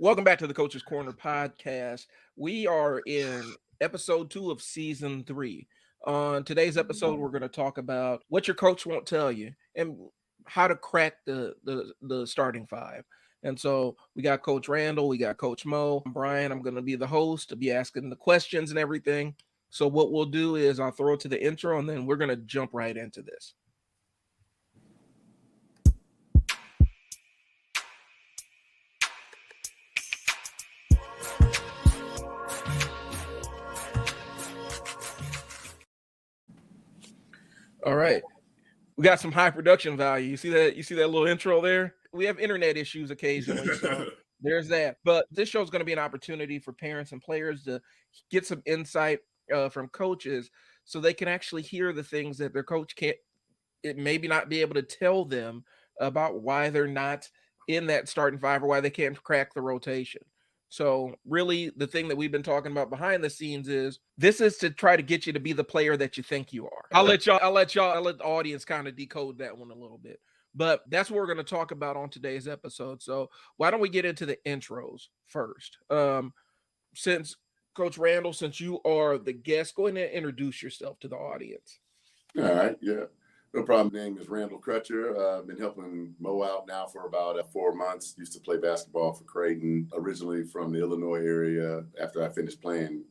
Welcome back to the Coach's Corner podcast. We are in episode 2 of season 3. On today's episode, we're going to talk about what your coach won't tell you and how to crack the starting five. And so we got Coach Randall, we got Coach Moe, Brian. I'm going to be the host to be asking the questions and everything. So what we'll do is I'll throw it to the intro and then we're going to jump right into this. All right. We got some high production value. You see that little intro there? We have internet issues occasionally, so there's that. But this show is going to be an opportunity for parents and players to get some insight from coaches so they can actually hear the things that their coach maybe not be able to tell them about why they're not in that starting five or why they can't crack the rotation. So really the thing that we've been talking about behind the scenes is this is to try to get you to be the player that you think you are. I'll let the audience kind of decode that one a little bit. But that's what we're going to talk about on today's episode. So why don't we get into the intros first? Since Coach Randall, since you are the guest, go ahead and introduce yourself to the audience. All right, yeah. No problem. My name is Randall Crutcher. I've been helping Moe out now for about 4 months. Used to play basketball for Creighton, originally from the Illinois area. After I finished playing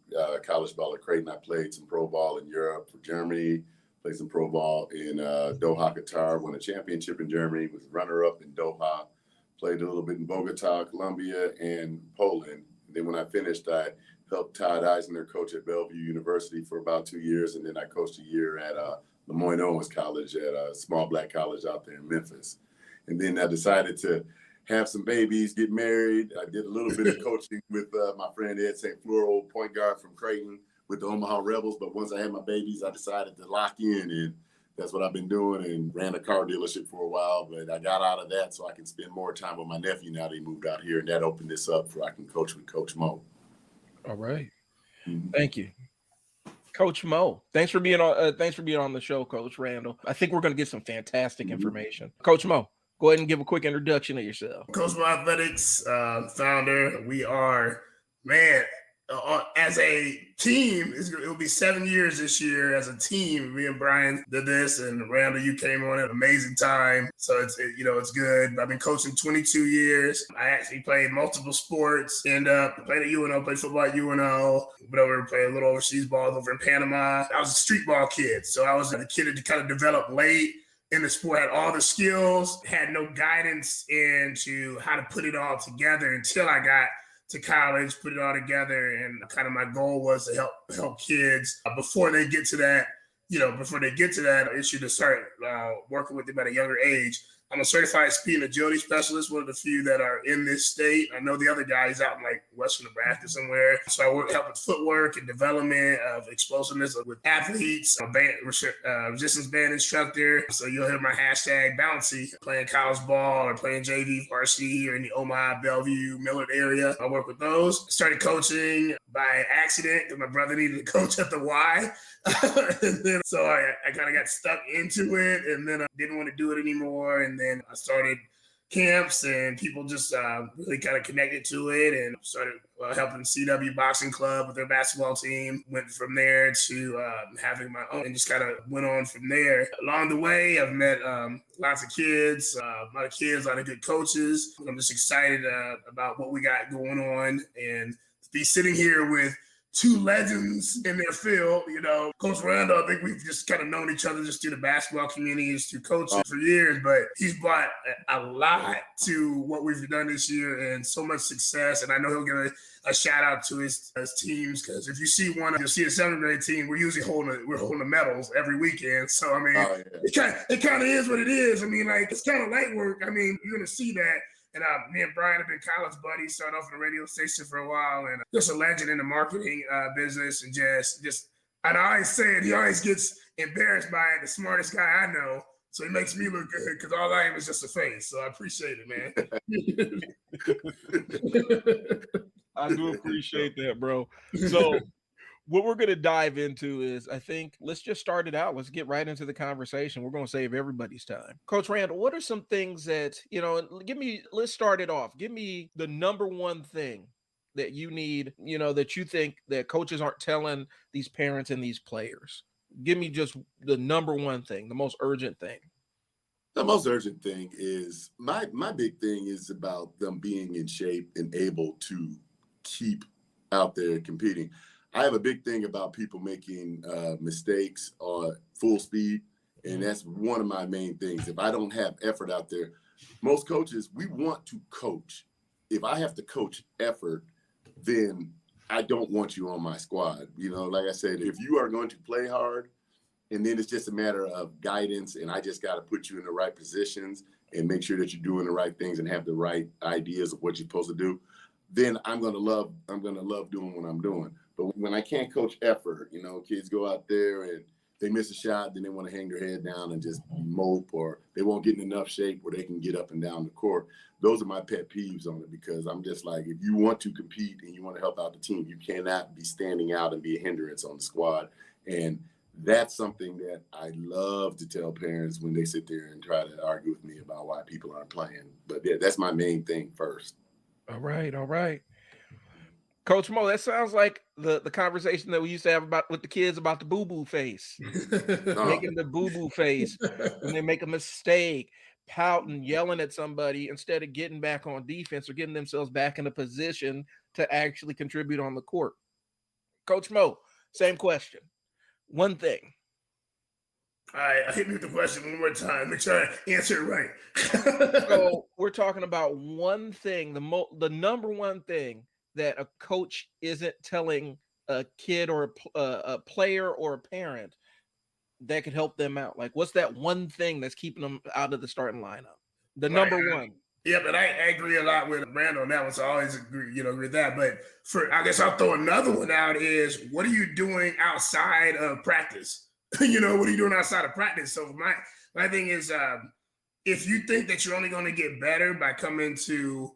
college ball at Creighton, I played some pro ball in Europe for Germany, played some pro ball in Doha, Qatar, won a championship in Germany, was runner-up in Doha, played a little bit in Bogota, Colombia, and Poland. And then when I finished, I helped Todd Eisner coach at Bellevue University for about 2 years, and then I coached a year at Lemoyne-Ownes College at a small black college out there in Memphis. And then I decided to have some babies, get married. I did a little bit of coaching with my friend Ed St. Fleur, old point guard from Creighton with the Omaha Rebels. But once I had my babies, I decided to lock in, and that's what I've been doing, and ran a car dealership for a while. But I got out of that so I can spend more time with my nephew now that he moved out here, and that opened this up so I can coach with Coach Moe. All right. Mm-hmm. Thank you. Coach Moe, thanks for being on the show, Coach Randall. I think we're going to get some fantastic information. Coach Moe, go ahead and give a quick introduction of yourself. Coach Moe Athletics, founder. We are, as a team, it will be 7 years this year as a team. Me and Brian did this, and Randall, you came on at an amazing time. So it's good. I've been coaching 22 years. I actually played multiple sports. Played at UNO, played football at UNO. Went over and played a little overseas ball over in Panama. I was a street ball kid, so I was the kid that kind of developed late in the sport, had all the skills, had no guidance into how to put it all together until I got to college, put it all together, and kind of my goal was to help kids before they get to that issue to start working with them at a younger age. I'm a certified speed and agility specialist, one of the few that are in this state. I know the other guys out in like Western Nebraska somewhere. So I help with footwork and development of explosiveness with athletes, resistance band instructor. So you'll hear my hashtag Bouncy, playing college ball or playing JV varsity here in the Omaha, Bellevue, Millard area. I work with those. Started coaching by accident because my brother needed to coach at the Y. And then, so I kind of got stuck into it, and then I didn't want to do it anymore. And then I started camps, and people just really kind of connected to it, and started helping CW Boxing Club with their basketball team. Went from there to having my own, and just kind of went on from there. Along the way, I've met lots of kids, a lot of good coaches. I'm just excited about what we got going on, and to be sitting here with two legends in their field. Coach Randall, I think we've just kind of known each other just through the basketball community, just through coaching for years, but he's brought a lot to what we've done this year and so much success. And I know he'll give a shout out to his teams, because if you see you'll see a 7th grade team, we're usually holding the medals every weekend. So, I mean, it kind of is what it is. I mean, like, it's kind of light work. I mean, you're going to see that. And me and Brian have been college buddies, started off on the radio station for a while, and just a legend in the marketing business. And just, and I always say it, he always gets embarrassed by it, the smartest guy I know. So he makes me look good because all I am is just a face. So I appreciate it, man. I do appreciate that, bro. So What we're going to dive into is, I think, let's just start it out. Let's get right into the conversation. We're going to save everybody's time. Coach Randall, what are some things that, let's start it off. Give me the number one thing that you need, that you think that coaches aren't telling these parents and these players. Give me just the number one thing, the most urgent thing. The most urgent thing is my big thing is about them being in shape and able to keep out there competing. I have a big thing about people making mistakes on full speed, and that's one of my main things. If I don't have effort out there, most coaches, we want to coach. If I have to coach effort, then I don't want you on my squad. Like I said, if you are going to play hard, and then it's just a matter of guidance, and I just got to put you in the right positions and make sure that you're doing the right things and have the right ideas of what you're supposed to do, then I'm gonna love doing what I'm doing. But when I can't coach effort, kids go out there and they miss a shot, then they want to hang their head down and just mope, or they won't get in enough shape where they can get up and down the court. Those are my pet peeves on it, because I'm just like, if you want to compete and you want to help out the team, you cannot be standing out and be a hindrance on the squad. And that's something that I love to tell parents when they sit there and try to argue with me about why people aren't playing. But yeah, that's my main thing first. All right. Coach Moe, that sounds like the conversation that we used to have with the kids about the boo-boo face. Making the boo-boo face when they make a mistake, pouting, yelling at somebody instead of getting back on defense or getting themselves back in a position to actually contribute on the court. Coach Moe, same question. One thing. All right, I hit me with the question one more time. Make sure I answer it right. So we're talking about one thing, the number one thing that a coach isn't telling a kid or a player or a parent that could help them out. Like, what's that one thing that's keeping them out of the starting lineup? The number one. Yeah, but I agree a lot with Randall on that one, so I always agree with that. But I guess I'll throw another one out is, what are you doing outside of practice? What are you doing outside of practice? So my thing is, if you think that you're only going to get better by coming to,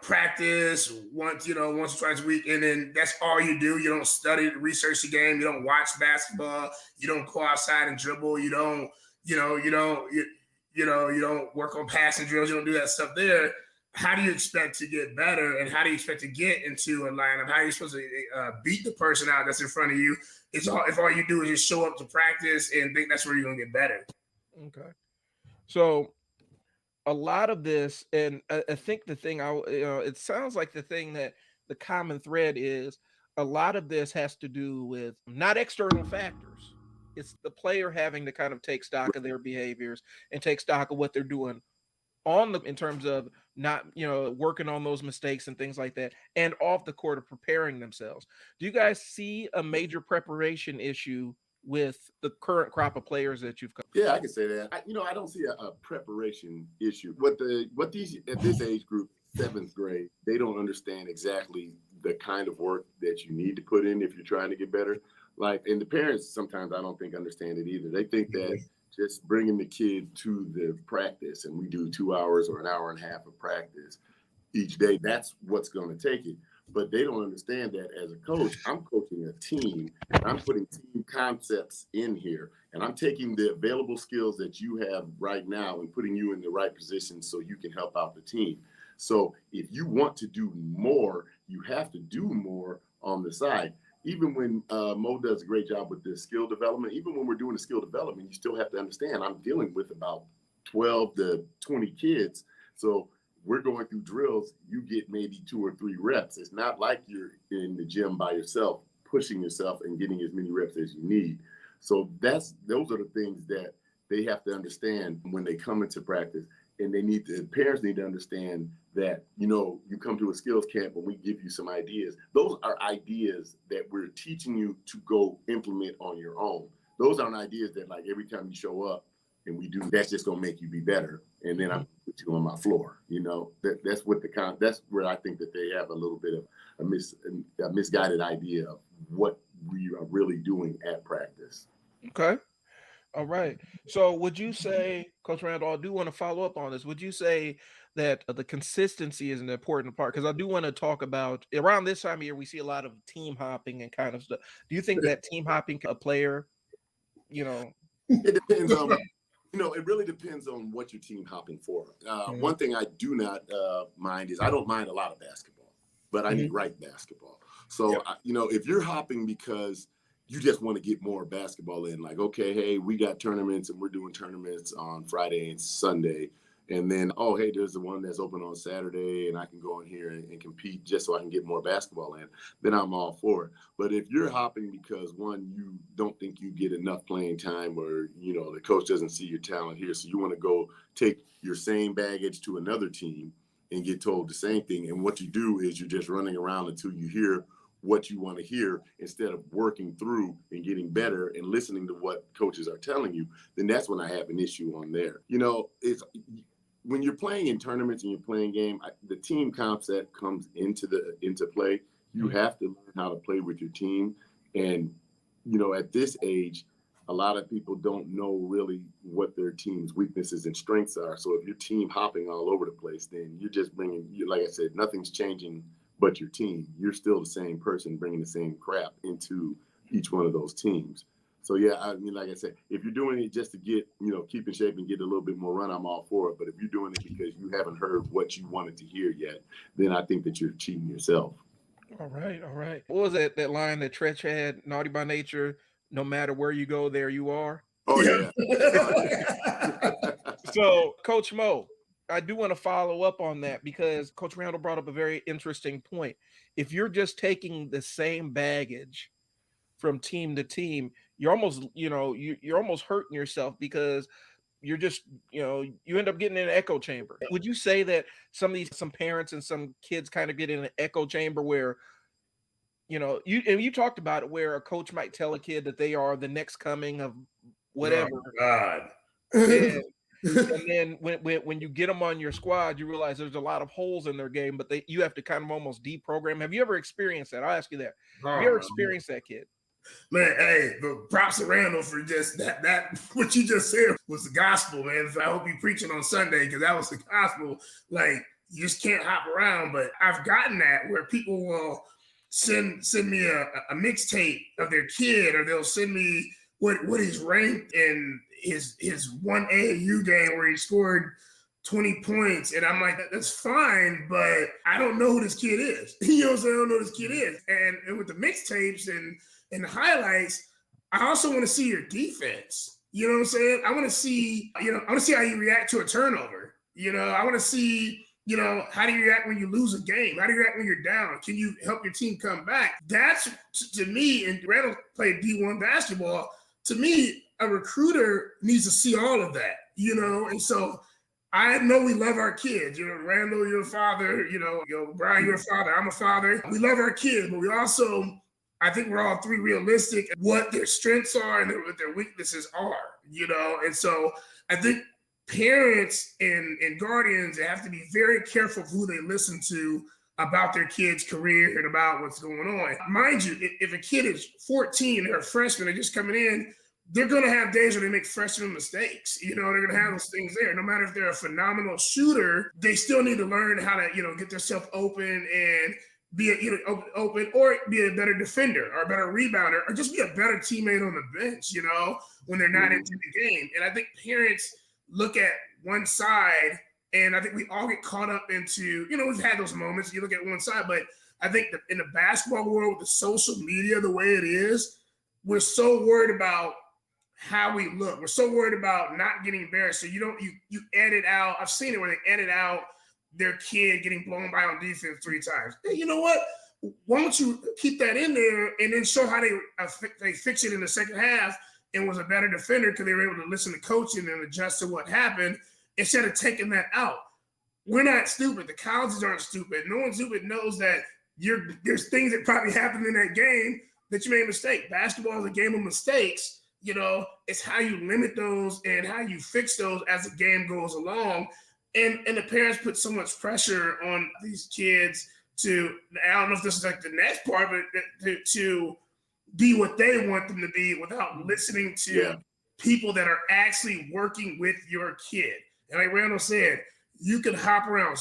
practice once or twice a week, and then that's all you do, you don't study, research the game, you don't watch basketball, you don't go outside and dribble, you don't work on passing drills, you don't do that stuff there. How do you expect to get better, and how do you expect to get into a lineup? How are you supposed to beat the person out that's in front of you? If all you do is just show up to practice and think that's where you're going to get better. Okay. So a lot of this, and I think the thing it sounds like the thing that the common thread is, a lot of this has to do with not external factors. It's the player having to kind of take stock of their behaviors and take stock of what they're doing in terms of not, working on those mistakes and things like that, and off the court of preparing themselves. Do you guys see a major preparation issue with the current crop of players that you've covered? Yeah, I can say that. I don't see a preparation issue. What these at this age group, 7th grade, they don't understand exactly the kind of work that you need to put in if you're trying to get better. And the parents sometimes I don't think understand it either. They think that just bringing the kid to the practice, and we do 2 hours or an hour and a half of practice each day, that's what's going to take it. But they don't understand that as a coach, I'm coaching a team, and I'm putting team concepts in here, and I'm taking the available skills that you have right now and putting you in the right position so you can help out the team. So if you want to do more, you have to do more on the side. Even when Moe does a great job with the skill development, even when we're doing the skill development, you still have to understand I'm dealing with about 12 to 20 kids. So we're going through drills, you get maybe 2 or 3 reps. It's not like you're in the gym by yourself, pushing yourself and getting as many reps as you need. So those are the things that they have to understand when they come into practice. And parents need to understand that, you come to a skills camp and we give you some ideas. Those are ideas that we're teaching you to go implement on your own. Those aren't ideas that every time you show up and we do, that's just going to make you be better. And then I'm put you on my floor. That's where I think that they have a little bit of a misguided idea of what we are really doing at practice. Okay. All right. So would you say, Coach Randall, I do want to follow up on this. Would you say that the consistency is an important part, because I do want to talk about around this time of year we see a lot of team hopping and kind of stuff. Do you think that team hopping a player, It depends on, it really depends on what you're team hopping for. One thing I do not mind is I don't mind a lot of basketball, but I need right basketball. So, if you're hopping because you just want to get more basketball in, like, okay, hey, we got tournaments and we're doing tournaments on Friday and Sunday. And then, oh, hey, there's the one that's open on Saturday and I can go in here and compete just so I can get more basketball in, then I'm all for it. But if you're hopping because, one, you don't think you get enough playing time, or, the coach doesn't see your talent here, so you want to go take your same baggage to another team and get told the same thing. And what you do is you're just running around until you hear what you want to hear instead of working through and getting better and listening to what coaches are telling you, then that's when I have an issue on there. It's when you're playing in tournaments and you're playing game, the team concept comes into play. You have to learn how to play with your team. And, at this age, a lot of people don't know really what their team's weaknesses and strengths are. So if you're team hopping all over the place, then you're just like I said, nothing's changing but your team. You're still the same person bringing the same crap into each one of those teams. So, like I said, if you're doing it just to get, keep in shape and get a little bit more run, I'm all for it. But if you're doing it because you haven't heard what you wanted to hear yet, then I think that you're cheating yourself. All right. What was that line that Tretch had? Naughty by nature, no matter where you go, there you are. Oh, yeah. So, Coach Moe, I do want to follow up on that, because Coach Randall brought up a very interesting point. If you're just taking the same baggage from team to team, you're almost, you're almost hurting yourself, because you're just, you end up getting in an echo chamber. Would you say that some parents and some kids kind of get in an echo chamber where, you talked about it, where a coach might tell a kid that they are the next coming of whatever. Oh, God. And then when you get them on your squad, you realize there's a lot of holes in their game, but you have to kind of almost deprogram. Have you ever experienced that? I'll ask you that. Have you ever experienced that, kid? Man, hey, but props to Randall for just that what you just said was the gospel, man. I hope you preaching on Sunday, because that was the gospel. Like, you just can't hop around. But I've gotten that where people will send me a mixtape of their kid, or they'll send me what he's ranked in his one AAU game where he scored 20 points. And I'm like, that's fine, but I don't know who this kid is. You know what I'm saying? I don't know who this kid is. And with the mixtapes and the highlights, I also want to see your defense. You know what I'm saying? I want to see, I want to see how you react to a turnover. I want to see, how do you react when you lose a game? How do you react when you're down? Can you help your team come back? That's, to me, and Randall played D1 basketball, to me, a recruiter needs to see all of that, and so I know we love our kids. Randall, you're a father, Brian, you're a father, I'm a father. We love our kids, but we also, I think we're all three realistic at what their strengths are and what their weaknesses are, and so I think parents and guardians have to be very careful of who they listen to about their kid's career and about what's going on. Mind you, if a kid is 14, they're a freshman, they're just coming in, they're going to have days where they make freshman mistakes. They're going to have those things there. No matter if they're a phenomenal shooter, they still need to learn how to, get themselves open and be open, or be a better defender or a better rebounder, or just be a better teammate on the bench, when they're not into the game. And I think parents look at one side, and I think we all get caught up into, we've had those moments, you look at one side, but I think that in the basketball world, with the social media the way it is, we're so worried about how we look. We're so worried about not getting embarrassed. So you edit out, I've seen it where they edit out their kid getting blown by on defense 3 times. Hey, you know what? Why don't you keep that in there and then show how they fix it in the second half and was a better defender because they were able to listen to coaching and adjust to what happened instead of taking that out. We're not stupid. The colleges aren't stupid. No one stupid knows that there's things that probably happened in that game that you made a mistake. Basketball is a game of mistakes. It's how you limit those and how you fix those as the game goes along. And the parents put so much pressure on these kids to, I don't know if this is like the next part, but to be what they want them to be without listening to people that are actually working with your kid. And like Randall said, you can hop around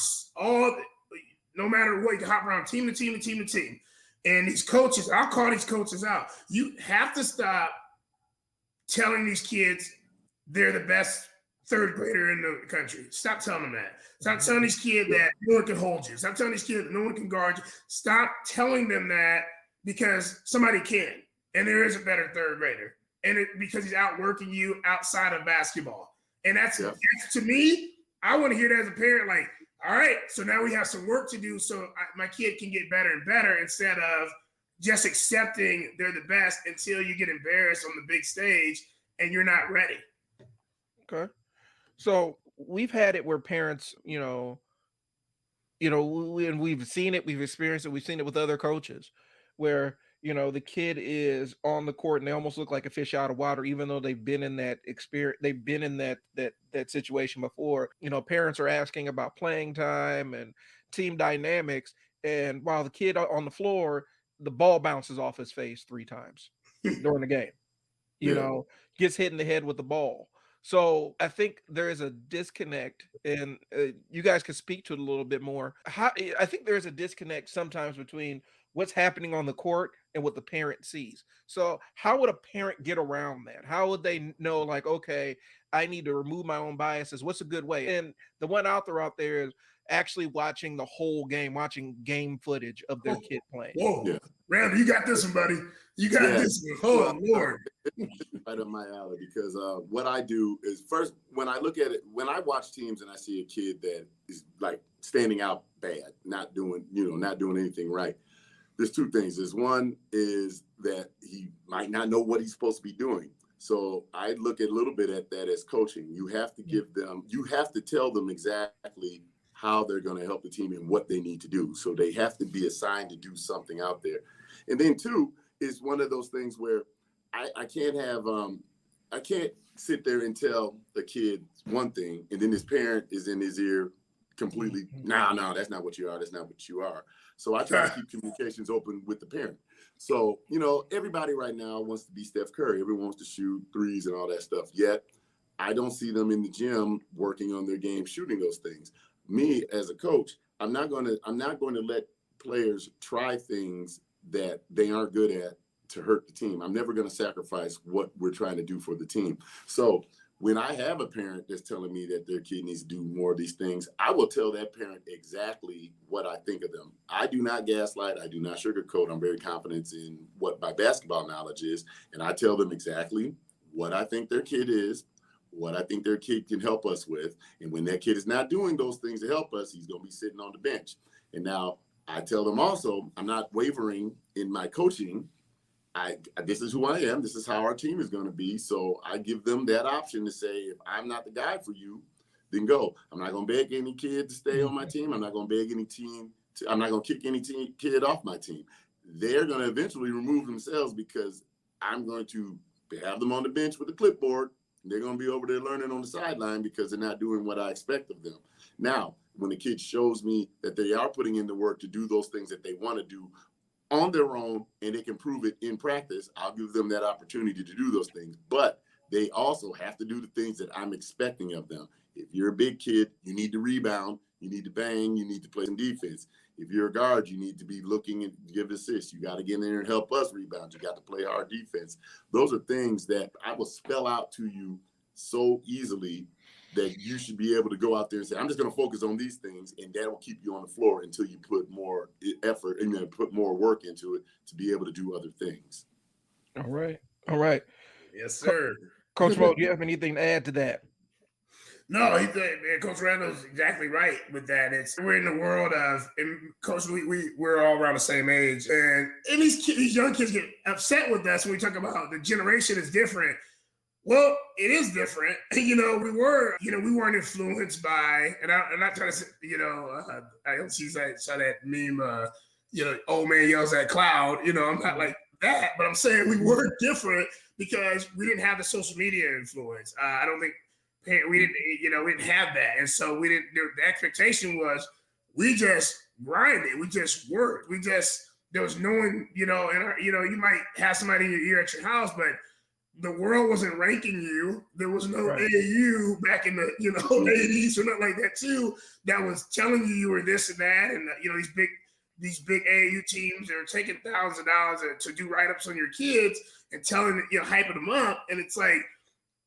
no matter what, you can hop around team to team to team to team. And these coaches, I'll call these coaches out. You have to stop telling these kids they're the best third grader in the country. Stop telling them that. Stop telling these kids that no one can hold you. Stop telling these kids that no one can guard you. Stop telling them that because somebody can. And there is a better third grader. And because he's outworking you outside of basketball. And that's to me, I want to hear that as a parent, like, all right, so now we have some work to do so my kid can get better and better instead of just accepting they're the best until you get embarrassed on the big stage and you're not ready. Okay. So we've had it where parents, and we've seen it, we've experienced it, we've seen it with other coaches where, the kid is on the court and they almost look like a fish out of water, even though they've been in that experience, they've been in that situation before. Parents are asking about playing time and team dynamics. And while the kid on the floor, the ball bounces off his face 3 times during the game, gets hit in the head with the ball. So I think there is a disconnect, and you guys can speak to it a little bit more. I think there is a disconnect sometimes between what's happening on the court and what the parent sees. So how would a parent get around that? How would they know, like, okay, I need to remove my own biases? What's a good way? And the one out there is actually watching the whole game, watching game footage of their kid playing. Whoa, yeah. Randall, you got this one, buddy. You got this one. Oh, Lord. Right up my alley, because what I do is first, when I look at it, when I watch teams and I see a kid that is like standing out bad, not doing anything right, there's 2 things. There's one is that he might not know what he's supposed to be doing. So I look a little bit at that as coaching. You have to tell them exactly how they're going to help the team and what they need to do. So they have to be assigned to do something out there. And then 2 is one of those things where I can't sit there and tell the kid one thing and then his parent is in his ear completely, no, that's not what you are. That's not what you are. So I try to keep communications open with the parent. So, everybody right now wants to be Steph Curry. Everyone wants to shoot threes and all that stuff. Yet I don't see them in the gym working on their game, shooting those things. Me as a coach, I'm not going to let players try things that they aren't good at to hurt the team. I'm never going to sacrifice what we're trying to do for the team. So when I have a parent that's telling me that their kid needs to do more of these things, I will tell that parent exactly what I think of them. I do not gaslight. I do not sugarcoat. I'm very confident in what my basketball knowledge is. And I tell them exactly what I think their kid is, what I think their kid can help us with. And when that kid is not doing those things to help us, he's going to be sitting on the bench. And now I tell them also, I'm not wavering in my coaching. This is who I am. This is how our team is going to be. So I give them that option to say, if I'm not the guy for you, then go. I'm not going to beg any kid to stay on my team. I'm not going to beg any team. I'm not going to kick any kid off my team. They're going to eventually remove themselves because I'm going to have them on the bench with a clipboard. They're going to be over there learning on the sideline because they're not doing what I expect of them. Now, when the kid shows me that they are putting in the work to do those things that they want to do on their own and they can prove it in practice, I'll give them that opportunity to do those things. But they also have to do the things that I'm expecting of them. If you're a big kid, you need to rebound, you need to bang, you need to play some defense. If you're a guard, you need to be looking and give assists. You got to get in there and help us rebound. You got to play hard defense. Those are things that I will spell out to you so easily that you should be able to go out there and say, I'm just going to focus on these things, and that will keep you on the floor until you put more effort and then put more work into it to be able to do other things. All right. Yes, sir. Coach Moe, do you have anything to add to that? No, Coach Randall's exactly right with that. We're in the world of, and Coach, we're all around the same age, and these young kids get upset with us when we talk about the generation is different. Well, it is different. We weren't influenced by, and I'm not trying to say, I don't see that meme, old man yells at cloud. I'm not like that, but I'm saying we were different because we didn't have the social media influence. I don't think we didn't have that. And so the expectation was we just grinded. We just worked. There was no one, you might have somebody in your ear at your house, but the world wasn't ranking you. There was no Right. AAU back in the 80s or nothing like that too. That was telling you were this and that, and these big AAU teams are taking thousands of dollars to do write-ups on your kids and telling hyping them up, and it's like,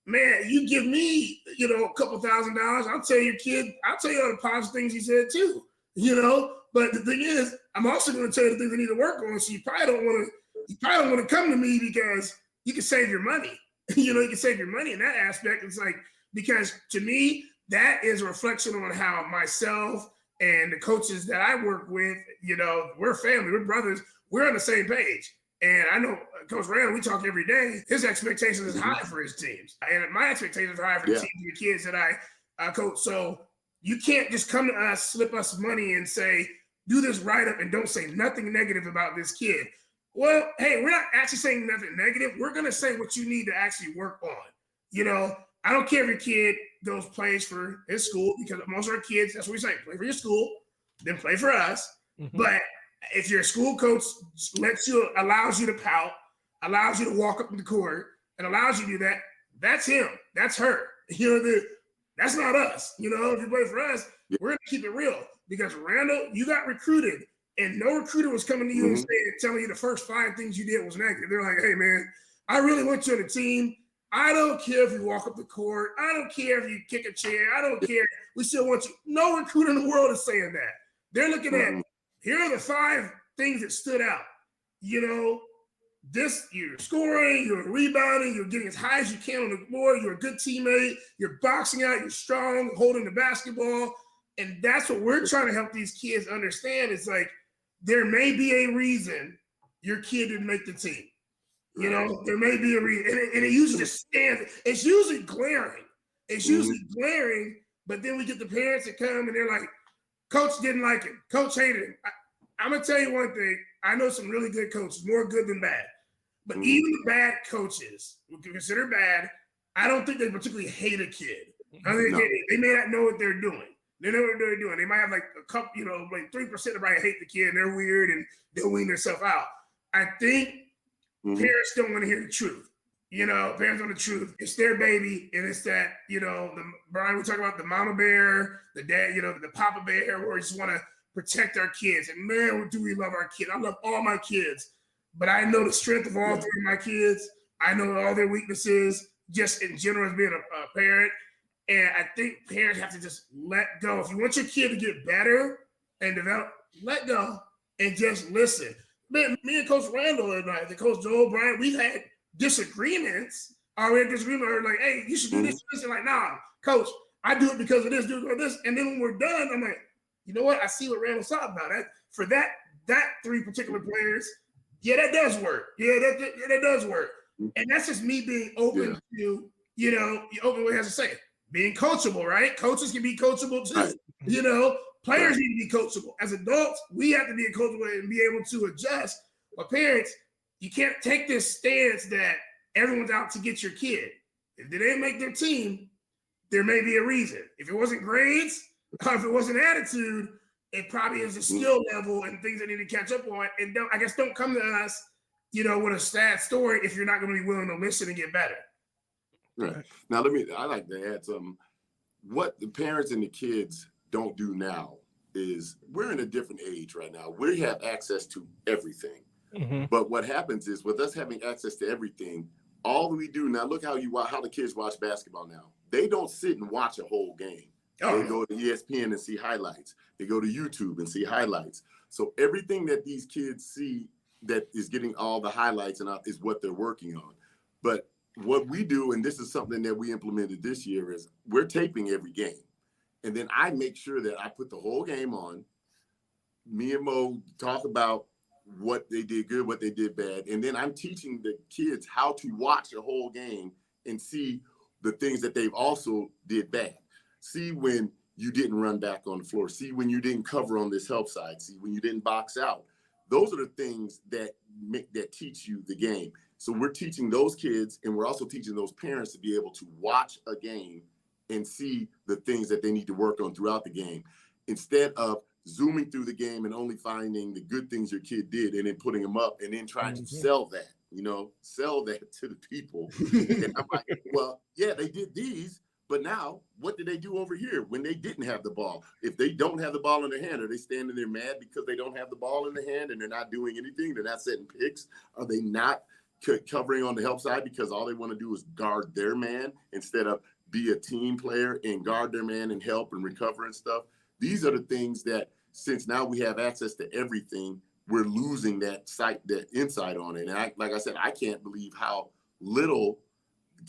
man, you give me a couple $1,000, I'll tell your kid, I'll tell you all the positive things he said too. But the thing is, I'm also going to tell you the things I need to work on. So you probably don't want to come to me because you can save your money. You can save your money in that aspect. It's like, because to me, that is a reflection on how myself and the coaches that I work with, we're family, we're brothers, we're on the same page. And I know Coach Randall, we talk every day, his expectations is high for his teams. And my expectations are high for the teams and the kids that I coach. So you can't just come to us, slip us money and say, do this write-up and don't say nothing negative about this kid. Well, hey, we're not actually saying nothing negative. We're going to say what you need to actually work on. I don't care if your kid plays for his school, because most of our kids, that's what we say, play for your school, then play for us. Mm-hmm. But if your school coach allows you to pout, allows you to walk up in the court, and allows you to do that, that's him. That's her. That's not us. If you play for us, we're going to keep it real. Because Randall, you got recruited, and no recruiter was coming to you and telling you the first 5 things you did was negative. They're like, hey, man, I really want you on the team. I don't care if you walk up the court. I don't care if you kick a chair. I don't care. We still want you. No recruiter in the world is saying that. They're looking at, here are the 5 things that stood out. You're scoring, you're rebounding, you're getting as high as you can on the floor, you're a good teammate, you're boxing out, you're strong, holding the basketball. And that's what we're trying to help these kids understand. It's like, there may be a reason your kid didn't make the team. There may be a reason. And it usually just stands. It's usually glaring. But then we get the parents that come and they're like, Coach didn't like him. Coach hated him. I'm going to tell you one thing. I know some really good coaches, more good than bad. But even the bad coaches, we can consider bad, I don't think they particularly hate a kid. I think they may not know what they're doing. They know what they're doing. They might have like a couple, like 3% of probably hate the kid and they're weird and they'll wean themselves out. I think parents don't want to hear the truth. Parents want the truth. It's their baby, and it's that, Brian, we talk about the mama bear, the dad, the papa bear, where we just want to protect our kids. And man, do we love our kids. I love all my kids, but I know the strength of all 3 of my kids. I know all their weaknesses, just in general as being a parent. And I think parents have to just let go. If you want your kid to get better and develop, let go and just listen. Man, me and Coach Randall and the Coach Joel, Brian, we've had disagreements. We had disagreement. Or like, hey, you should do this. And like, nah, Coach, I do it because of this, do it because of this. And then when we're done, I'm like, you know what? I see what Randall's talking about. For that 3 particular players, that does work. That does work. And that's just me being open to, open what he has to say. Being coachable, right? Coaches can be coachable too. Right. Players need to be coachable. As adults, we have to be coachable and be able to adjust. But parents, you can't take this stance that everyone's out to get your kid. If they didn't make their team, there may be a reason. If it wasn't grades, or if it wasn't attitude, it probably is a skill level and things that need to catch up on. And don't come to us, with a sad story if you're not going to be willing to listen and get better. Right. Now, I like to add something. What the parents and the kids don't do now is we're in a different age right now. We have access to everything. Mm-hmm. But what happens is with us having access to everything, all we do now, look how the kids watch basketball now. They don't sit and watch a whole game. Oh. They go to ESPN and see highlights. They go to YouTube and see highlights. So everything that these kids see that is getting all the highlights and is what they're working on. But what we do, and this is something that we implemented this year, is we're taping every game. And then I make sure that I put the whole game on. Me and Mo talk about what they did good, what they did bad. And then I'm teaching the kids how to watch a whole game and see the things that they've also did bad. See when you didn't run back on the floor. See when you didn't cover on this help side. See when you didn't box out. Those are the things that teach you the game. So we're teaching those kids, and we're also teaching those parents to be able to watch a game and see the things that they need to work on throughout the game, instead of zooming through the game and only finding the good things your kid did and then putting them up and then trying to sell that. sell that to the people. And I'm like, well, yeah, they did these, but now what did they do over here when they didn't have the ball? If they don't have the ball in their hand, are they standing there mad because they don't have the ball in their hand and they're not doing anything? They're not setting picks? Are they not covering on the help side because all they want to do is guard their man instead of be a team player and guard their man and help and recover and stuff? These are the things that, since now we have access to everything, we're losing that insight on it. And like I said, I can't believe how little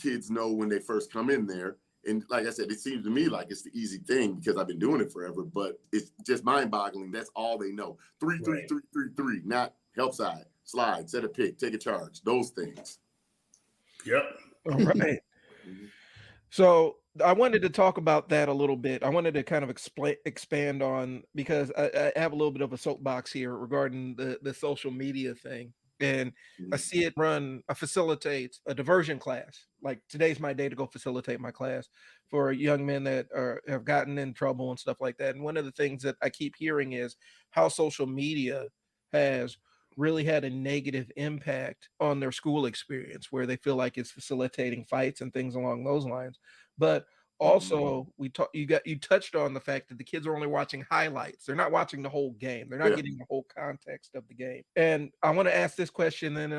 kids know when they first come in there. And like I said, it seems to me like it's the easy thing because I've been doing it forever, but it's just mind-boggling. That's all they know. 3, 3, 3, 3, 3, not help side, slide, set a pick, take a charge, those things. Yep. All right. So I wanted to talk about that a little bit. I wanted to kind of expand on, because I have a little bit of a soapbox here regarding the social media thing. And I see it facilitate a diversion class. Like, today's my day to go facilitate my class for young men that have gotten in trouble and stuff like that. And one of the things that I keep hearing is how social media has really had a negative impact on their school experience, where they feel like it's facilitating fights and things along those lines. But also, you touched on the fact that the kids are only watching highlights. They're not watching the whole game. They're not getting the whole context of the game. And I want to ask this question, and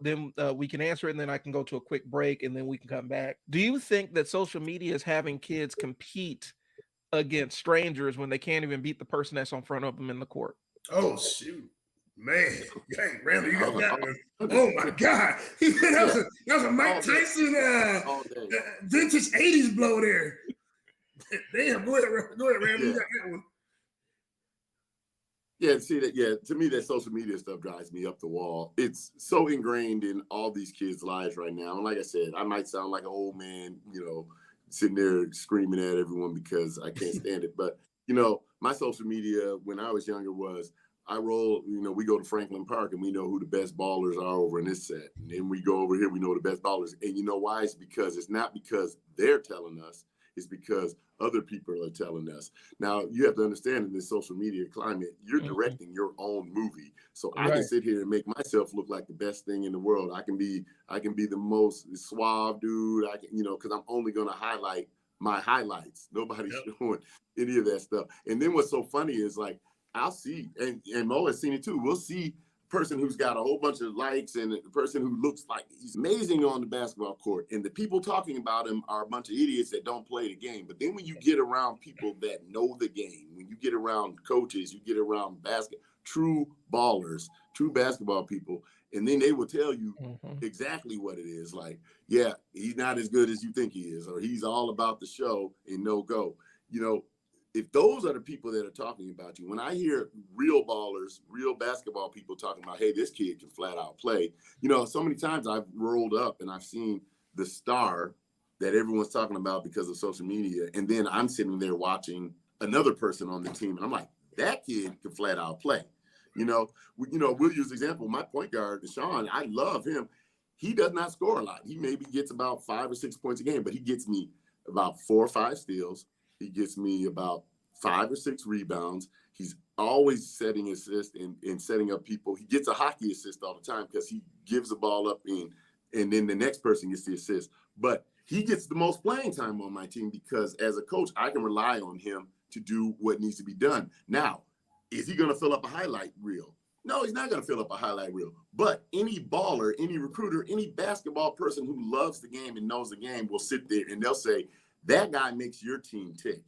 then we can answer it, and then I can go to a quick break, and then we can come back. Do you think that social media is having kids compete against strangers when they can't even beat the person that's in front of them in the court? Oh, shoot. Man, dang, Randall, you got that one. Oh my God, that was a Mike Tyson vintage '80s blow there. Damn, go ahead, Randall, you got that one. Yeah, see that. Yeah, to me, that social media stuff drives me up the wall. It's so ingrained in all these kids' lives right now. And like I said, I might sound like an old man, sitting there screaming at everyone because I can't stand it. But my social media when I was younger was, I roll, we go to Franklin Park and we know who the best ballers are over in this set. And then we go over here, we know the best ballers. And you know why? It's not because they're telling us, it's because other people are telling us. Now, you have to understand, in this social media climate, you're directing your own movie. So I can sit here and make myself look like the best thing in the world. I can be the most suave dude. I can, because I'm only going to highlight my highlights. Nobody's showing any of that stuff. And then what's so funny is, like, I'll see, and Moe has seen it too. We'll see a person who's got a whole bunch of likes and a person who looks like he's amazing on the basketball court. And the people talking about him are a bunch of idiots that don't play the game. But then when you get around people that know the game, when you get around coaches, you get around true ballers, true basketball people, and then they will tell you exactly what it is. Like, yeah, he's not as good as you think he is, or he's all about the show and no go. If those are the people that are talking about you, when I hear real ballers, real basketball people talking about, hey, this kid can flat out play, so many times I've rolled up and I've seen the star that everyone's talking about because of social media. And then I'm sitting there watching another person on the team. And I'm like, that kid can flat out play. We'll use the example. My point guard, Sean, I love him. He does not score a lot. He maybe gets about 5 or 6 points a game, but he gets me about 4 or 5 steals. He gets me about 5 or 6 rebounds. He's always setting assists and setting up people. He gets a hockey assist all the time because he gives the ball up and then the next person gets the assist. But he gets the most playing time on my team because as a coach, I can rely on him to do what needs to be done. Now, is he going to fill up a highlight reel? No, he's not going to fill up a highlight reel. But any baller, any recruiter, any basketball person who loves the game and knows the game will sit there and they'll say, that guy makes your team tick.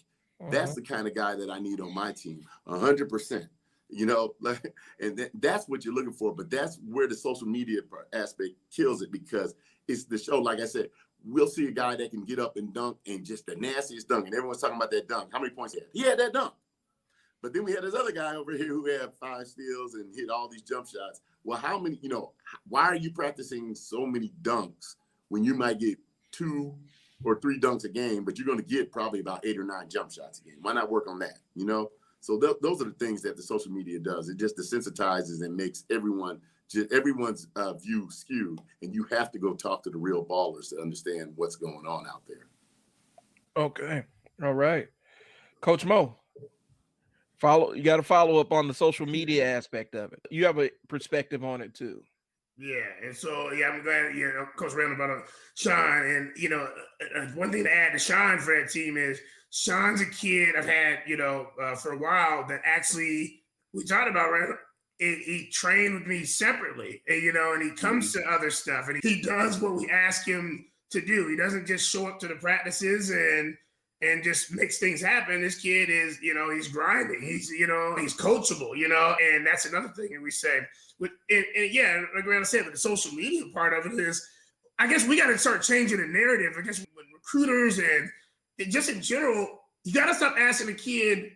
That's the kind of guy that I need on my team, 100%. And that's what you're looking for. But that's where the social media aspect kills it, because it's the show. Like I said, we'll see a guy that can get up and dunk and just the nastiest dunk. And everyone's talking about that dunk. How many points he had? He had that dunk. But then we had this other guy over here who had 5 steals and hit all these jump shots. Well, how many, why are you practicing so many dunks when you might get 2 or 3 dunks a game, but you're going to get probably about 8 or 9 jump shots a game? Why not work on that? So those are the things that the social media does. It just desensitizes and makes everyone's view skewed. And you have to go talk to the real ballers to understand what's going on out there. Okay. All right. Coach Moe, you got to follow up on the social media aspect of it. You have a perspective on it too. Yeah, and so I'm glad Coach Randall brought up Sean, and one thing to add to Sean for that team is Sean's a kid I've had for a while that actually we talked about Randall. He trained with me separately, and he comes to other stuff, and he does what we ask him to do. He doesn't just show up to the practices and just makes things happen. This kid is, he's grinding. He's coachable, and that's another thing that we say. Like Randall said, but the social media part of it is, I guess we got to start changing the narrative. I guess with recruiters and just in general, you got to stop asking a kid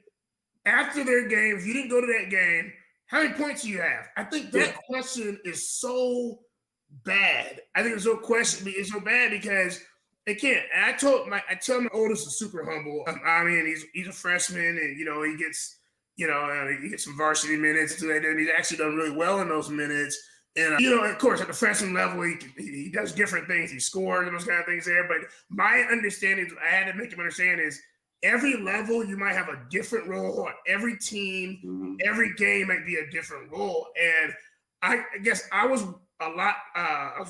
after their game, if you didn't go to that game, how many points do you have? I think that question is so bad. I think it's so bad because they can't. And I tell my oldest is super humble. I mean, he's a freshman, and he gets some varsity minutes, and he's actually done really well in those minutes. And of course, at the freshman level, he does different things. He scores and those kind of things there. But my understanding, I had to make him understand, is every level you might have a different role on every team. Every game might be a different role. And I guess I was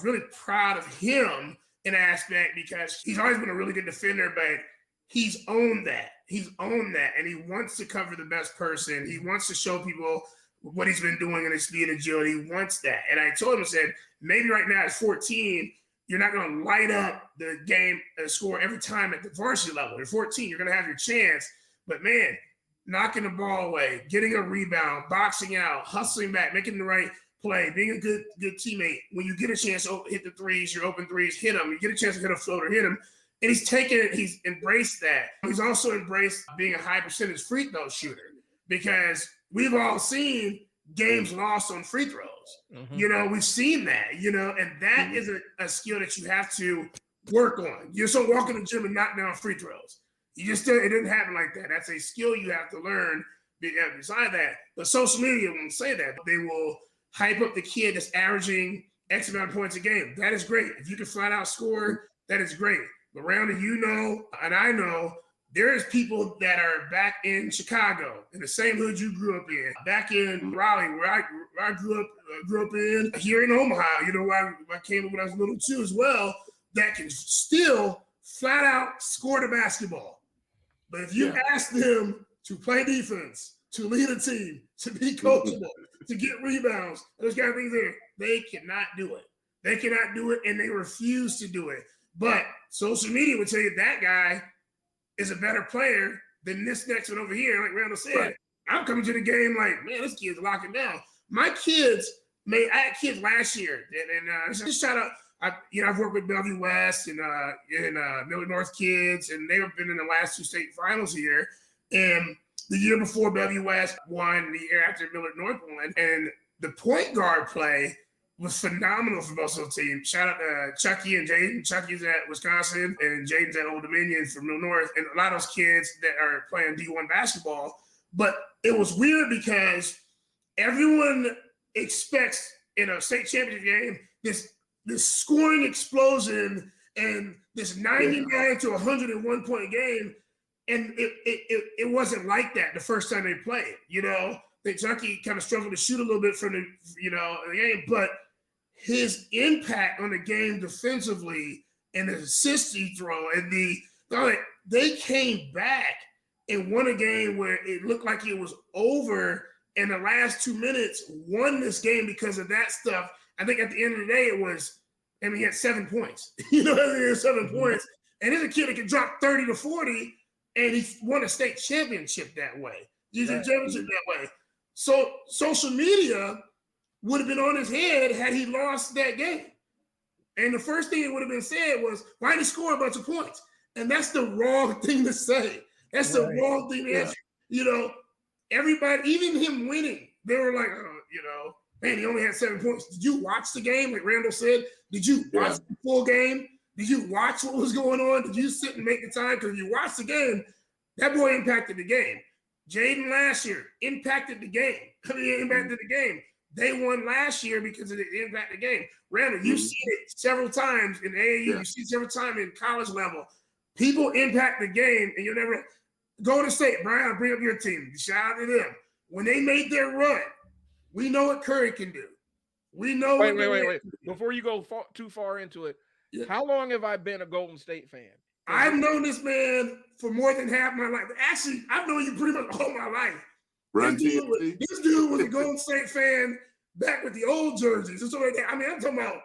really proud of him in an aspect because he's always been a really good defender, but he's owned that. And he wants to cover the best person. He wants to show people what he's been doing in his speed and agility. He wants that. And I told him, I said, maybe right now at 14, you're not going to light up the game score every time at the varsity level. At 14, you're going to have your chance. But, man, knocking the ball away, getting a rebound, boxing out, hustling back, making the right play, being a good teammate. When you get a chance to hit the threes, your open threes, hit them. You get a chance to hit a floater, hit them. And he's embraced that. He's also embraced being a high percentage free throw shooter because we've all seen games lost on free throws. We've seen that, and that is a skill that you have to work on. You just don't walk in the gym and knock down free throws. It didn't happen like that. That's a skill you have to learn. Beside that, but social media won't say that. They will hype up the kid that's averaging X amount of points a game. That is great. If you can flat out score, that is great. But Randall, and I know, there's people that are back in Chicago, in the same hood you grew up in, back in Raleigh, where I grew up in, here in Omaha, where I came up when I was little too as well, that can still flat out score the basketball. But if you ask them to play defense, to lead a team, to be coachable, to get rebounds, those kind of things there, they cannot do it. They cannot do it, and they refuse to do it. But social media would tell you that guy is a better player than this next one over here. Like Randall said, right. I'm coming to the game like, man, this kid's locking down. My kids, I had kids last year, and just shout out. I've worked with Bellevue West and Millard North kids, and they've been in the last two state finals here. And the year before, Bellevue West won. The year after, Millard North won. And the point guard play was phenomenal for both of those teams. Shout out to Chucky and Jaden. Chucky's at Wisconsin, and Jaden's at Old Dominion from Middle North. And a lot of those kids that are playing D1 basketball. But it was weird because everyone expects in a state championship game this scoring explosion and this 99 to 101 point game. And it wasn't like that the first time they played. Chucky kind of struggled to shoot a little bit from the game, but his impact on the game defensively and the assists he throw and they came back and won a game where it looked like it was over in the last 2 minutes, won this game because of that stuff. I think at the end of the day, he had 7 points. He had 7 points. And he's a kid that can drop 30 to 40, and he won a state championship that way. He's a championship that way. So social media would have been on his head had he lost that game. And the first thing that would have been said was, why did he score a bunch of points? And that's the wrong thing to say. That's the wrong thing to answer. Everybody, even him winning, they were like, man, he only had 7 points. Did you watch the game? Like Randall said, did you watch the full game? Did you watch what was going on? Did you sit and make the time? Because if you watch the game, that boy impacted the game. Jaden last year impacted the game. He impacted the game. They won last year because of the impact of the game. Randall, you've seen it several times in AAU. You've seen it several times in college level. People impact the game, and you'll never go to state. Brian, bring up your team. Shout out to them. When they made their run, we know what Curry can do. We know. Wait. Before you go too far into it, how long have I been a Golden State fan? I've known this man for more than half my life. Actually, I've known you pretty much all my life. This dude was a Golden State fan back with the old jerseys and stuff like that. I mean, I'm talking about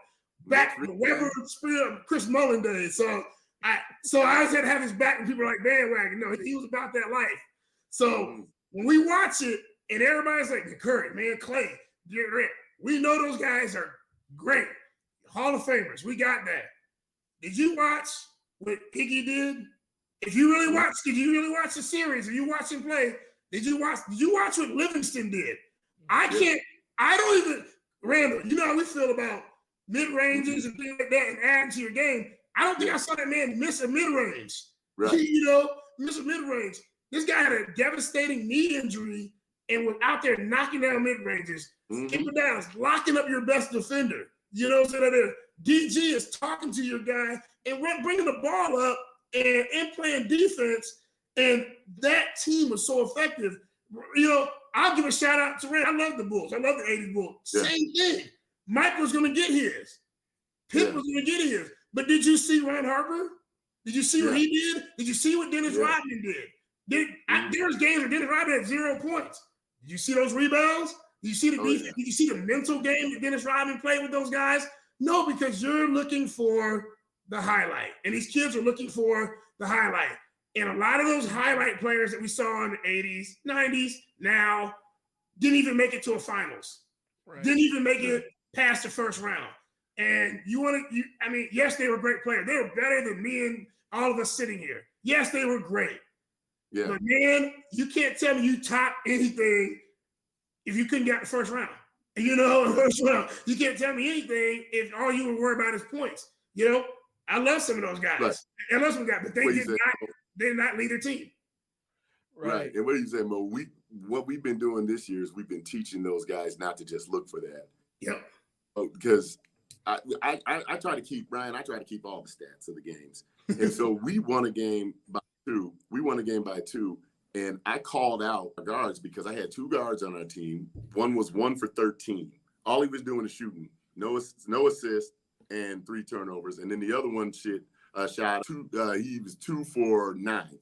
back in the Weber, Spear, Chris Mullin days. So I always had to have his back when people were like bandwagon. No, he was about that life. So when we watch it and everybody's like, Curry, man, Clay, we know those guys are great. Hall of Famers. We got that. Did you watch what Piggy did? Did you really watch the series? If you watch him play, did you watch what Livingston did? Randall, you know how we feel about mid-ranges and things like that and adding to your game. I don't think I saw that man miss a mid-range. Right. Miss a mid-range. This guy had a devastating knee injury and was out there knocking down mid-ranges, keeping down, locking up your best defender. You know what I'm saying? DG is talking to your guy and bringing the ball up and playing defense, and that team was so effective. I'll give a shout out to Ray. I love the Bulls. I love the 80s Bulls. Yeah. Same thing. Mike was going to get his. Pitt was going to get his. But did you see Ron Harper? Did you see what he did? Did you see what Dennis Rodman did? There was games where Dennis Rodman had 0 points. Did you see those rebounds? Did you see the defense? Yeah. Did you see the mental game that Dennis Rodman played with those guys? No, because you're looking for the highlight. And these kids are looking for the highlight. And a lot of those highlight players that we saw in the 80s, 90s, now didn't even make it to a finals. Right. Didn't even make it past the first round. And yes, they were great players. They were better than me and all of us sitting here. Yes, they were great. Yeah. But man, you can't tell me you top anything if you couldn't get the first round. First round. You can't tell me anything if all you were worried about is points. I love some of those guys. Right. I love some guys, but they did not lead their team. Right. And what you say, Mo? What we've been doing this year is we've been teaching those guys not to just look for that. Yep. Because I try to keep Brian. I try to keep all the stats of the games, and so we won a game by 2. We won a game by 2, and I called out our guards because I had 2 guards on our team. One was 1 for 13. All he was doing is shooting, no assist, and 3 turnovers, and then the other one shot 2. He was 2 for 9,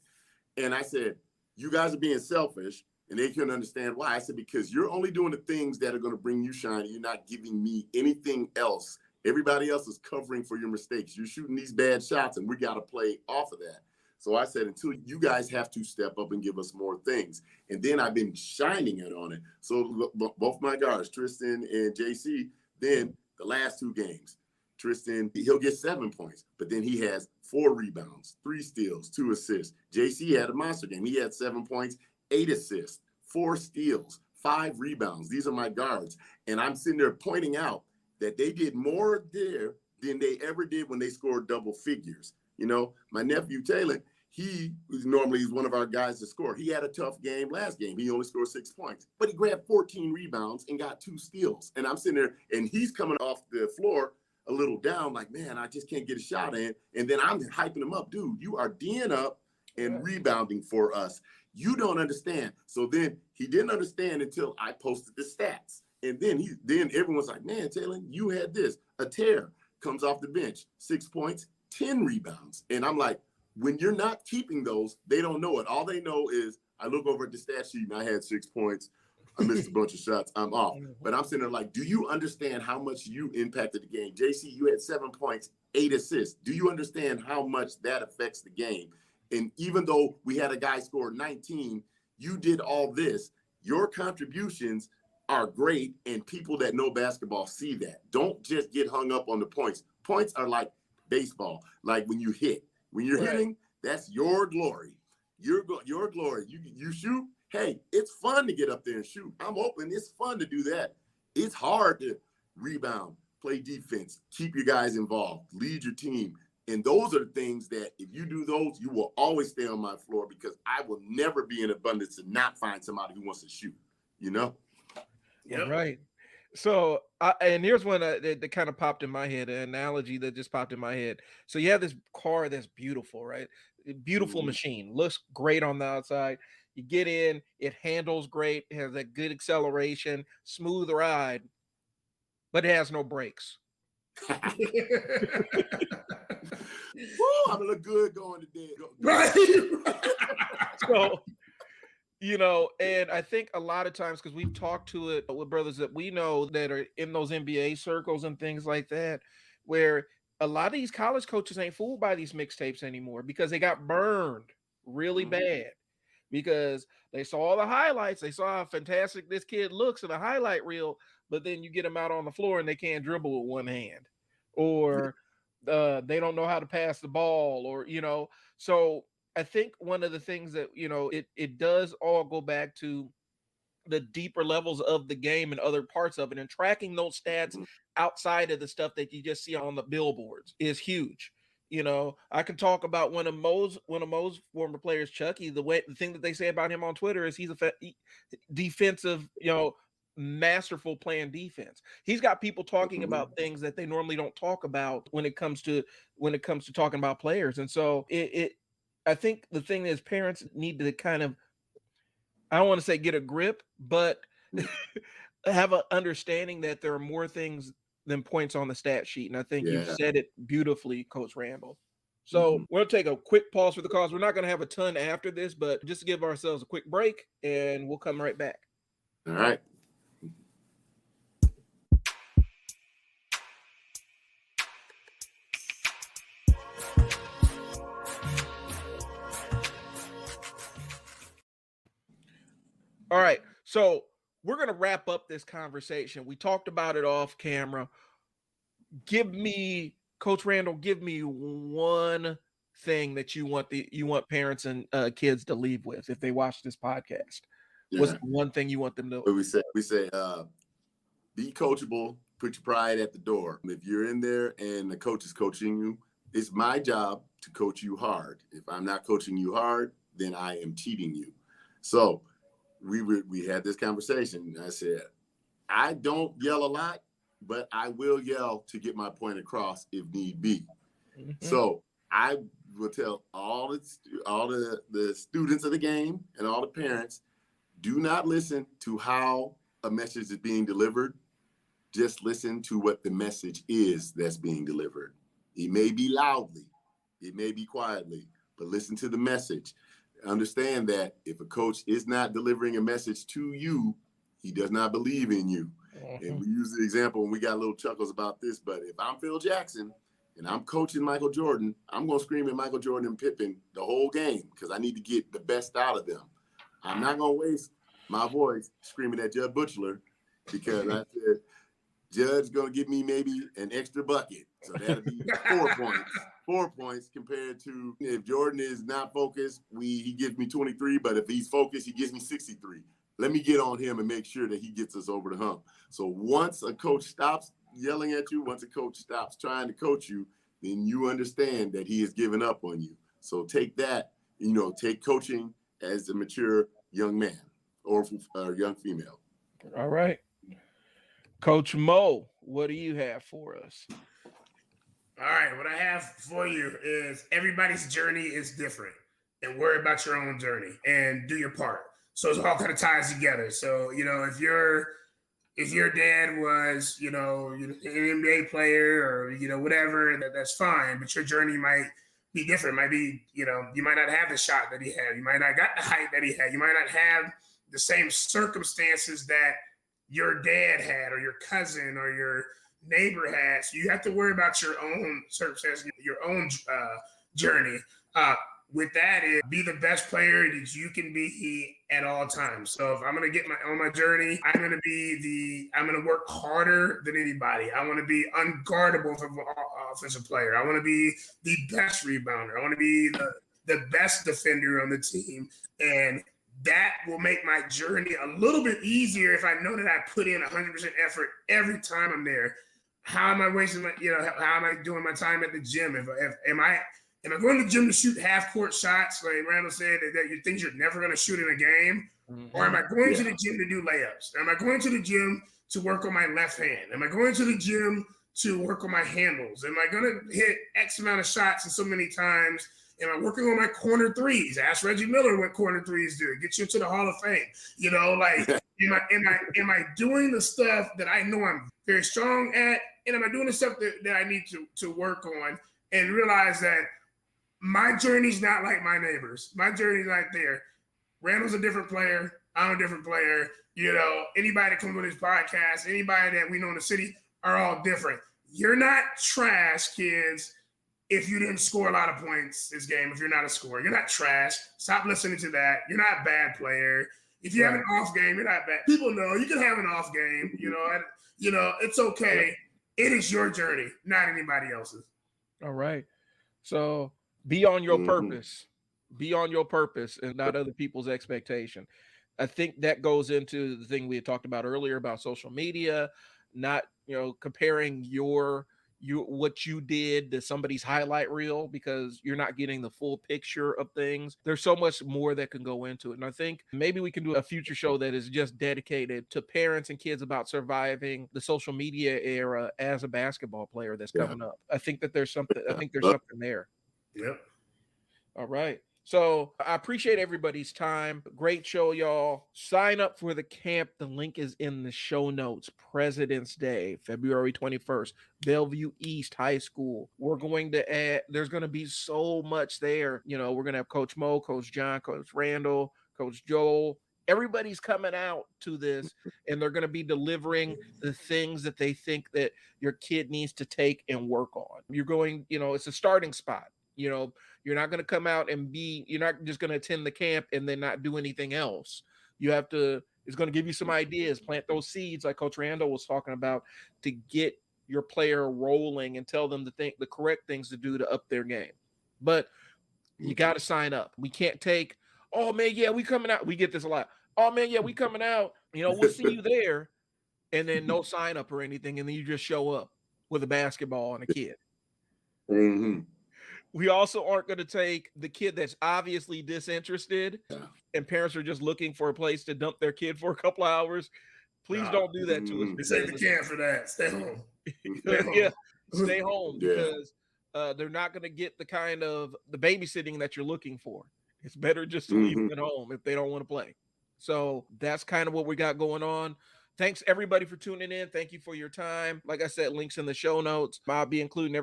and I said, "You guys are being selfish." And they couldn't understand why. I said, because you're only doing the things that are going to bring you shine. You're not giving me anything else. Everybody else is covering for your mistakes. You're shooting these bad shots, and we got to play off of that. So I said, until you guys have to step up and give us more things. And then I've been shining it on it. So both my guards, Tristan and JC, then the last 2 games, Tristan, he'll get 7 points, but then he has 4 rebounds, 3 steals, 2 assists. JC had a monster game. He had 7 points. 8 assists, 4 steals, 5 rebounds. These are my guards. And I'm sitting there pointing out that they did more there than they ever did when they scored double figures. My nephew, Taylor, he's one of our guys to score. He had a tough game last game. He only scored 6 points, but he grabbed 14 rebounds and got 2 steals. And I'm sitting there, and he's coming off the floor a little down, like, man, I just can't get a shot in. And then I'm hyping him up. Dude, you are D'ing up and rebounding for us. You don't understand. So then he didn't understand until I posted the stats. And then everyone's like, man, Taylor, you had this. A tear comes off the bench, 6 points, 10 rebounds. And I'm like, when you're not keeping those, they don't know it. All they know is I look over at the stat sheet and I had 6 points. I missed a bunch of shots. I'm off. But I'm sitting there like, do you understand how much you impacted the game? JC, you had 7 points, 8 assists. Do you understand how much that affects the game? And even though we had a guy score 19, you did all this. Your contributions are great, and people that know basketball see that. Don't just get hung up on the points. Points are like baseball, like when you hit. When you're hitting, that's your glory. Your glory. You shoot. Hey, it's fun to get up there and shoot. I'm open. It's fun to do that. It's hard to rebound, play defense, keep your guys involved, lead your team. And those are the things that if you do those, you will always stay on my floor because I will never be in abundance to not find somebody who wants to shoot, Yep. Right. So, and here's one that kind of popped in my head, an analogy that just popped in my head. So you have this car that's beautiful, right? Beautiful machine, looks great on the outside. You get in, it handles great, has that good acceleration, smooth ride. but it has no brakes. Woo, I'm gonna look good going to bed. Right. So, you know, and I think a lot of times, because we've talked to it with brothers that we know that are in those NBA circles and things like that, where a lot of these college coaches ain't fooled by these mixtapes anymore because they got burned really bad because they saw all the highlights. They saw how fantastic this kid looks in a highlight reel, but then you get them out on the floor and they can't dribble with one hand, or they don't know how to pass the ball, or, you know. So I think one of the things that, you know, it does all go back to the deeper levels of the game and other parts of it, and tracking those stats outside of the stuff that you just see on the billboards is huge. You know, I can talk about one of Moe's former players, Chucky. The thing that they say about him on Twitter is he's a defensive, you know, masterful playing defense. He's got people talking about things that they normally don't talk about when it comes to talking about players. And so I think the thing is, parents need to kind of, I don't want to say get a grip, but have an understanding that there are more things than points on the stat sheet. And I think you've said it beautifully, Coach Randall. So we'll take a quick pause for the cause. We're not going to have a ton after this, but just to give ourselves a quick break, and we'll come right back. All right. All right, so we're going to wrap up this conversation. We talked about it off camera. Coach Randall, give me one thing that you want parents and kids to leave with if they watch this podcast. What's the one thing you want them to? We say, be coachable. Put your pride at the door. If you're in there and the coach is coaching you, it's my job to coach you hard. If I'm not coaching you hard, then I am cheating you. So we had this conversation. I said, I don't yell a lot, but I will yell to get my point across if need be. So I will tell all the students of the game and all the parents, do not listen to how a message is being delivered. Just listen to what the message is that's being delivered. It may be loudly, it may be quietly, but listen to the message. Understand that if a coach is not delivering a message to you, he does not believe in you. And we use the example, and we got little chuckles about this, but if I'm Phil Jackson and I'm coaching Michael Jordan, I'm going to scream at Michael Jordan and Pippen the whole game because I need to get the best out of them. I'm not going to waste my voice screaming at Judge Butchler because I said, Judge going to give me maybe an extra bucket. So that'll be 4 points. 4 points compared to if Jordan is not focused, he gives me 23, but if he's focused, he gives me 63. Let me get on him and make sure that he gets us over the hump. So once a coach stops yelling at you, once a coach stops trying to coach you, then you understand that he has given up on you. So take that, take coaching as a mature young man or young female. All right. Coach Moe, what do you have for us? All right, what I have for you is everybody's journey is different, and worry about your own journey and do your part. So it all kind of ties together. So, if your dad was, an NBA player or, whatever, that's fine, but your journey might be different. Might be, you might not have the shot that he had. You might not got the height that he had. You might not have the same circumstances that your dad had or your cousin or your neighbor had. So you have to worry about your own circumstances, your own journey. With that, be the best player that you can be at all times. So if I'm going to get on my journey, I'm going to work harder than anybody. I want to be unguardable as an offensive player. I want to be the best rebounder. I want to be the best defender on the team. And that will make my journey a little bit easier if I know that I put in 100% effort every time I'm there. How am I wasting how am I doing my time at the gym? Am I going to the gym to shoot half-court shots, like Randall said, that you think you're never going to shoot in a game? Or am I going to the gym to do layups? Am I going to the gym to work on my left hand? Am I going to the gym to work on my handles? Am I going to hit X amount of shots and so many times? Am I working on my corner threes? Ask Reggie Miller what corner threes do. Get you into the Hall of Fame. Am I doing the stuff that I know I'm very strong at? And am I doing the stuff that I need to work on and realize that my journey's not like my neighbors. My journey's not there. Randall's a different player. I'm a different player. Anybody that comes on this podcast, anybody that we know in the city are all different. You're not trash, kids, if you didn't score a lot of points this game, if you're not a scorer. You're not trash. Stop listening to that. You're not a bad player. If you have an off game, you're not bad. People know you can have an off game. It's okay. It is your journey, not anybody else's. All right. So be on your purpose. Be on your purpose and not other people's expectation. I think that goes into the thing we had talked about earlier about social media, not, comparing what you did to somebody's highlight reel, because you're not getting the full picture of things. There's so much more that can go into it. And I think maybe we can do a future show that is just dedicated to parents and kids about surviving the social media era as a basketball player that's coming up. I think that there's something there. Yep. All right. So I appreciate everybody's time. Great show, y'all. Sign up for the camp. The link is in the show notes. President's Day, February 21st, Bellevue East High School. We're going to add, there's going to be so much there. We're going to have Coach Moe, Coach John, Coach Randall, Coach Joel. Everybody's coming out to this, and they're going to be delivering the things that they think that your kid needs to take and work on. You're going, it's a starting spot. You're not going to come out and you're not just going to attend the camp and then not do anything else. It's going to give you some ideas, plant those seeds like Coach Randall was talking about, to get your player rolling and tell them the correct things to do to up their game. But you got to sign up. We can't take, oh man, yeah, we coming out. We get this a lot. Oh man, yeah, we coming out. We'll see you there. And then no sign up or anything. And then you just show up with a basketball and a kid. Mm-hmm. We also aren't going to take the kid that's obviously disinterested and parents are just looking for a place to dump their kid for a couple of hours. Please don't do that to us. This ain't the camp for that. Stay home. Stay home because they're not going to get the kind of the babysitting that you're looking for. It's better just to leave them at home if they don't want to play. So that's kind of what we got going on. Thanks everybody for tuning in. Thank you for your time. Like I said, links in the show notes. I'll be including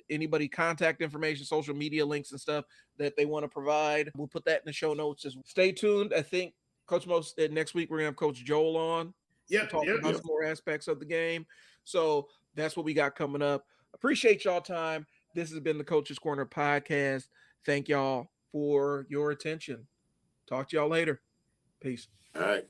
anybody contact information, social media links and stuff that they want to provide. We'll put that in the show notes. Stay tuned. I think Coach Moe said next week we're gonna have Coach Joel on. Talk about some more aspects of the game. So that's what we got coming up. Appreciate y'all time. This has been the Coach's Corner podcast. Thank y'all for your attention. Talk to y'all later. Peace. All right.